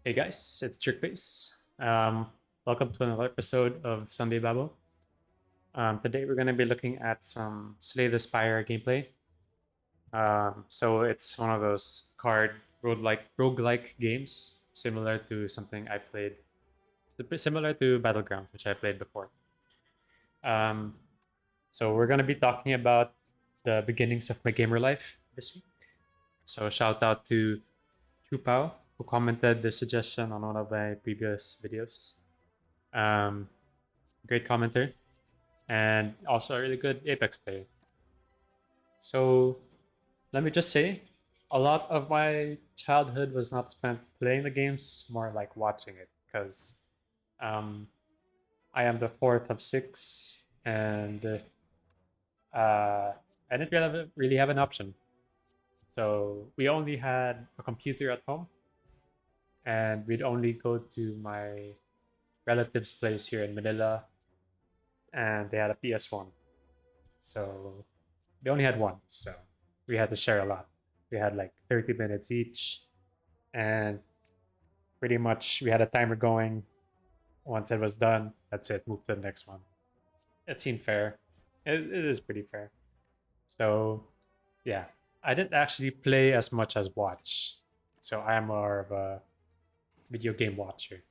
Hey guys, it's Jerkface. Welcome to another episode of Sunday Babble. Today we're going to be looking at some Slay the Spire gameplay. So it's one of those card roguelike games, similar to something I played, it's a bit similar to Battlegrounds, which I played before. Um, so we're going to be talking about the beginnings of my gamer life this week. So shout out to Chupao, who commented the suggestion on one of my previous videos. Um, Great commenter, and also a really good Apex player. So let me just say, a lot of my childhood was not spent playing the games, more like watching it, because um, I am the fourth of six, and I didn't really have an option. So we only had a computer at home, and we'd only go to my relative's place here in Manila, and they had a PS1. So they only had one, so we had to share a lot. We had like 30 minutes each, and pretty much we had a timer going. Once it was done, that's it. Move to the next one. It seemed fair. It is pretty fair. So yeah, I didn't actually play as much as watch. So I am more of a video game watcher.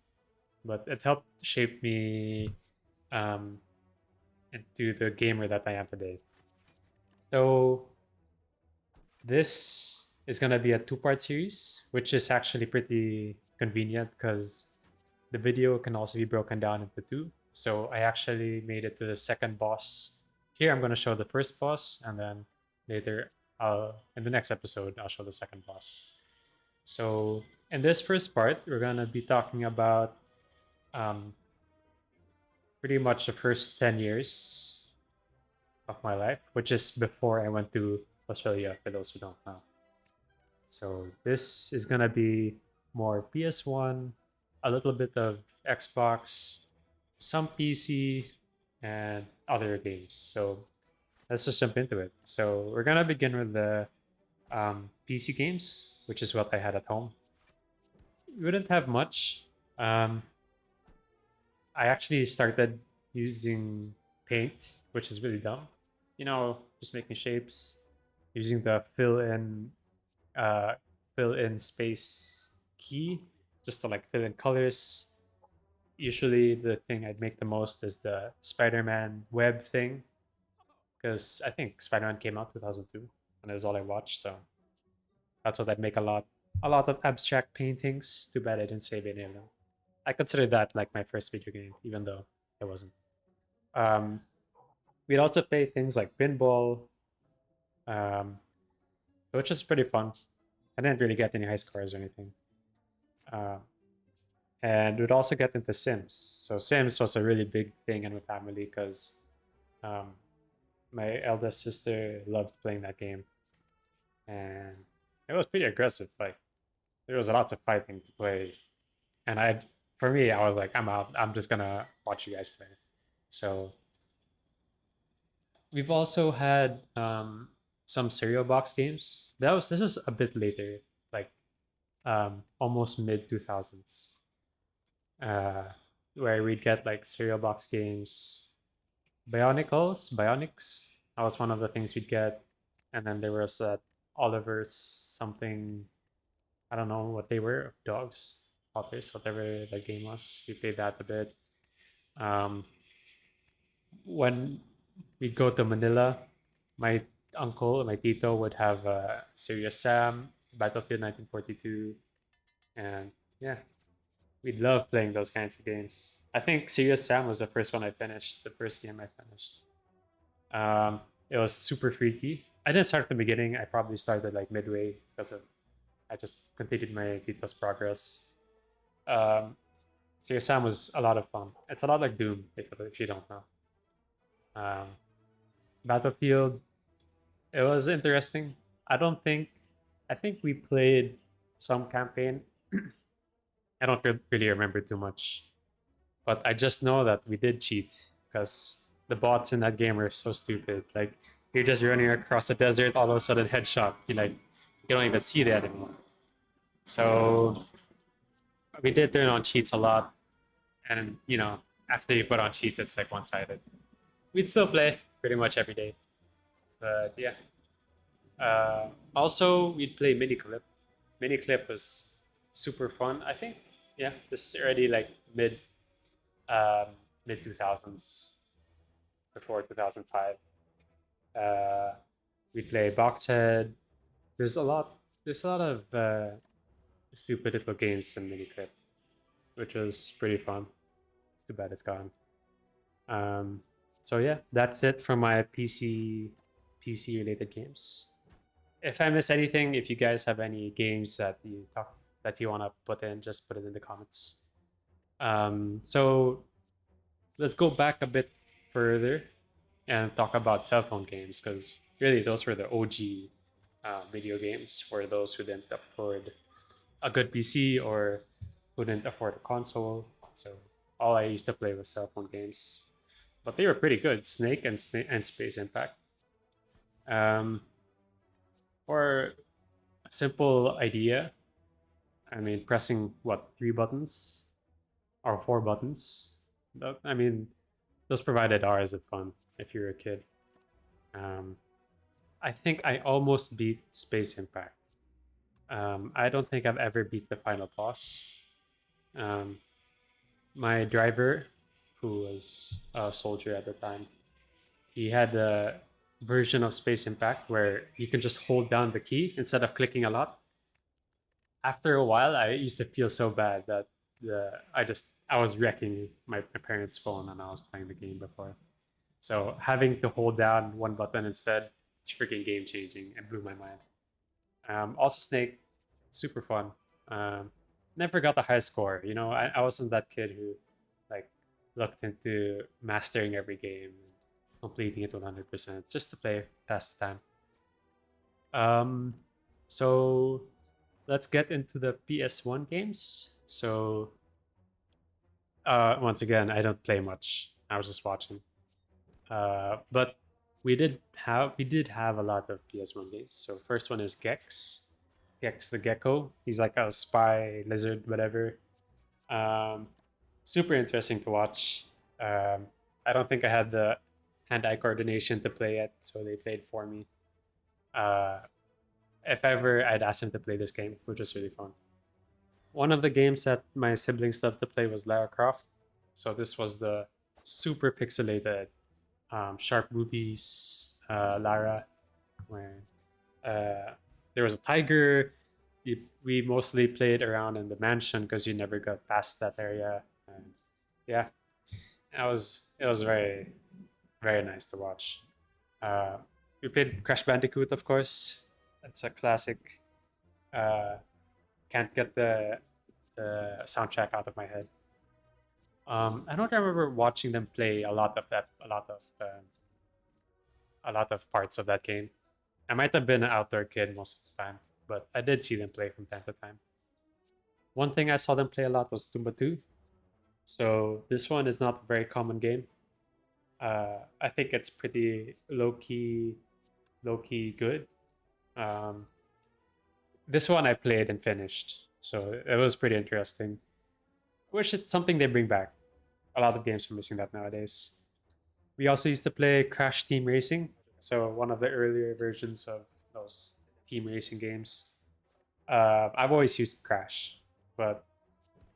But it helped shape me um, into the gamer that I am today. So this is going to be a two-part series, which is actually pretty convenient because the video can also be broken down into two. So I actually made it to the second boss. Here I'm going to show the first boss, and then later, in the next episode, I'll show the second boss. So in this first part, we're going to be talking about um, pretty much the first 10 years of my life, which is before I went to Australia, for those who don't know. So this is gonna be more PS1, a little bit of Xbox, some PC, and other games. So let's just jump into it. So we're gonna begin with the PC games, which is what I had at home. We wouldn't have much. Um, I actually started using Paint, which is really dumb. Just making shapes, using the uh, fill in space key just to like fill in colors. Usually, the thing I'd make the most is the Spider-Man web thing because I think Spider-Man came out 2002 and it was all I watched. So that's what I'd make a lot. A lot of abstract paintings. Too bad I didn't save any of them. I consider that like my first video game, even though it wasn't. Um, we'd also play things like pinball, um, which is pretty fun. I didn't really get any high scores or anything. Uh, and we'd also get into Sims. So Sims was a really big thing in my family because um, my eldest sister loved playing that game, and it was pretty aggressive. Like there was a lot of fighting to play, and for me, I was like, I'm out. I'm just gonna watch you guys play. So we've also had some cereal box games. This is a bit later, like almost mid 2000s, uh, where we'd get like cereal box games, Bionics. That was one of the things we'd get, and then there was Oliver's something. I don't know what they were, dogs, puppies, whatever the game was. We played that a bit. Um, when we go to Manila, my uncle, my tito would have Serious Sam, Battlefield 1942, and yeah, we love playing those kinds of games. I think Serious Sam was the first one I finished, the first game I finished. It was super freaky. I didn't start at the beginning. I probably started like midway because of I just continued my Tito's progress. Um, Serious Sam was a lot of fun. It's a lot like Doom, if you don't know. Um, Battlefield, it was interesting. I don't think, I think we played some campaign. I don't really remember too much, but I just know that we did cheat because the bots in that game are so stupid. Like you're just running across the desert, all of a sudden headshot. You don't even see that anymore. So We did turn on cheats a lot, and after you put on cheats, it's like one-sided. We'd still play pretty much every day, but yeah. Also, we'd play Miniclip. Miniclip was super fun. I think, yeah, this is already like um, mid 2000s, before 2005. Uh, we play Boxhead. There's a lot. There's a lot of stupid little games in Miniclip, which was pretty fun. It's too bad it's gone. Um, so yeah, that's it for my PC related games. If I miss anything, if you guys have any games that you want to put in, just put it in the comments. So let's go back a bit further and talk about cell phone games because really those were the OG video games for those who didn't afford a good PC or who didn't afford a console. So all I used to play was cell phone games, but they were pretty good. Snake and Space Impact. Um, for a simple idea, I mean, pressing what, three buttons or four buttons. I mean, those provided hours of fun if you're a kid. Um, I think I almost beat Space Impact. I don't think I've ever beat the final boss. Um, my driver, who was a soldier at the time, he had a version of Space Impact where you can just hold down the key instead of clicking a lot. After a while, I used to feel so bad that I was wrecking my parents' phone and I was playing the game before. So having to hold down one button instead, it's freaking game changing. It blew my mind. Also, Snake, super fun. Um, Never got the high score. I wasn't that kid who like looked into mastering every game, completing it 100% just to play, pass the time. Um, so let's get into the PS1 games. So once again, I don't play much. I was just watching. But we did have a lot of PS1 games. So first one is Gex. Gex the Gecko. He's like a spy lizard, whatever. Um, Super interesting to watch. I don't think I had the hand-eye coordination to play it, so they played for me. Uh, if ever, I'd ask him to play this game, which was really fun. One of the games that my siblings loved to play was Lara Croft. So this was the super pixelated, sharp rubies Lara, where uh, there was a tiger. We mostly played around in the mansion because you never got past that area. And yeah, it was very very nice to watch. Uh, we played Crash Bandicoot, of course. That's a classic. Uh, can't get the soundtrack out of my head. I don't remember watching them play a lot of parts of that game. I might have been an outdoor kid most of the time, but I did see them play from time to time. One thing I saw them play a lot was Tumba 2. So this one is not a very common game. I think it's pretty low key good. Um, this one I played and finished, so it was pretty interesting. Wish it's something they bring back. A lot of games are missing that nowadays. We also used to play Crash Team Racing, so one of the earlier versions of those team racing games. I've always used Crash, but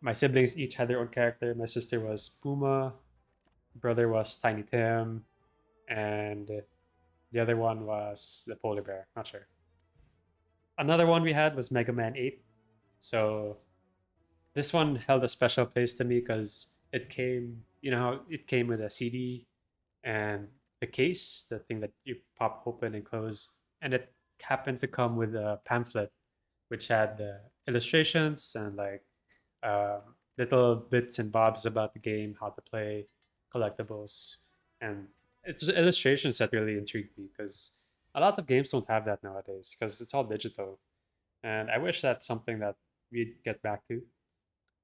my siblings each had their own character. My sister was Puma, brother was Tiny Tim, and the other one was the polar bear. Not sure. Another one we had was Mega Man 8. So this one held a special place to me because it came, how it came with a CD and the case, the thing that you pop open and close, and it happened to come with a pamphlet which had the illustrations and like um, little bits and bobs about the game, how to play, collectibles, and it was illustrations that really intrigued me because a lot of games don't have that nowadays because it's all digital, and I wish that's something that we'd get back to,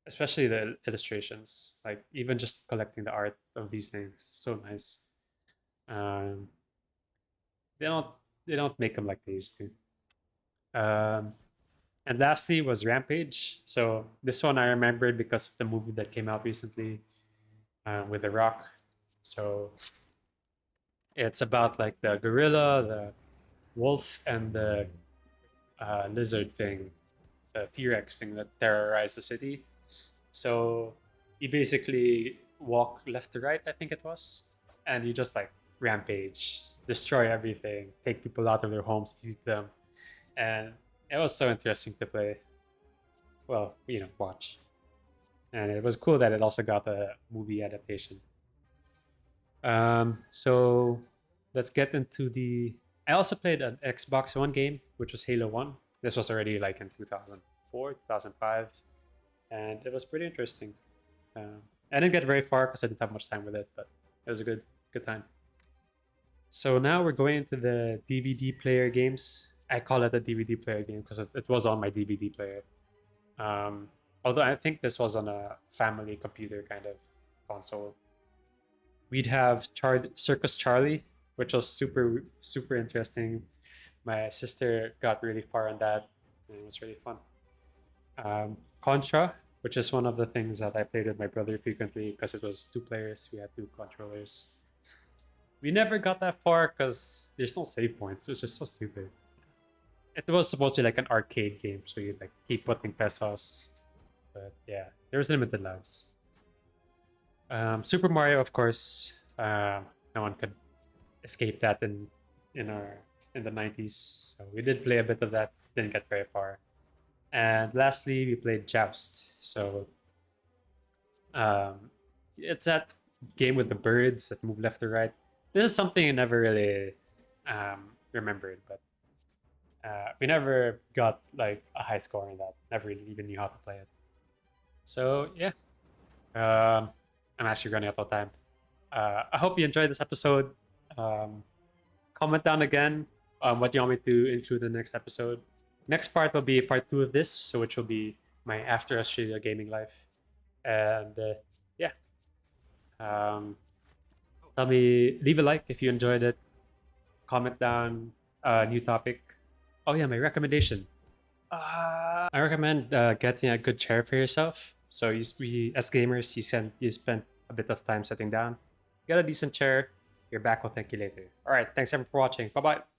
especially the illustrations. Like even just collecting the art of these things, so nice. Um, they don't they don't make them like they used to. Um, And lastly was Rampage. So this one I remembered because of the movie that came out recently with The Rock. So it's about like the gorilla, the wolf, and the lizard thing, the T-Rex thing that terrorized the city. So you basically walk left to right, I think it was, and you just like rampage, destroy everything, take people out of their homes, eat them, and it was so interesting to play. Well, watch, and it was cool that it also got a movie adaptation. So let's get into the. I also played an Xbox One game, which was Halo One. This was already like in 2004, 2005, and it was pretty interesting. I didn't get very far because I didn't have much time with it, but it was a good time. So now we're going into the DVD player games. I call it a DVD player game because it was on my DVD player. Um, Although I think this was on a family computer kind of console. We'd have Circus Charlie, which was super interesting. My sister got really far on that, and it was really fun. Contra, which is one of the things that I played with my brother frequently because it was two players. We had two controllers. We never got that far because there's no save points. It was just so stupid. It was supposed to be like an arcade game, so you like keep putting pesos. But yeah, there was limited lives. Super Mario, of course. No one could escape that in our in the 90s. So we did play a bit of that. Didn't get very far. And lastly, we played Joust. So it's that game with the birds that move left or right. This is something I never really remembered, but we never got like a high score in that. Never really even knew how to play it. So yeah, I'm actually running out of time. I hope you enjoyed this episode. Um, Comment down again what you want me to include in the next episode. Next part will be part two of this, so which will be my after Australia gaming life. And yeah, um, tell me, leave a like if you enjoyed it. Comment down a new topic. Oh yeah, my recommendation. I recommend getting a good chair for yourself. So as gamers, you spend a bit of time sitting down. Get a decent chair. Your back will thank you later. All right, thanks everyone for watching. Bye bye.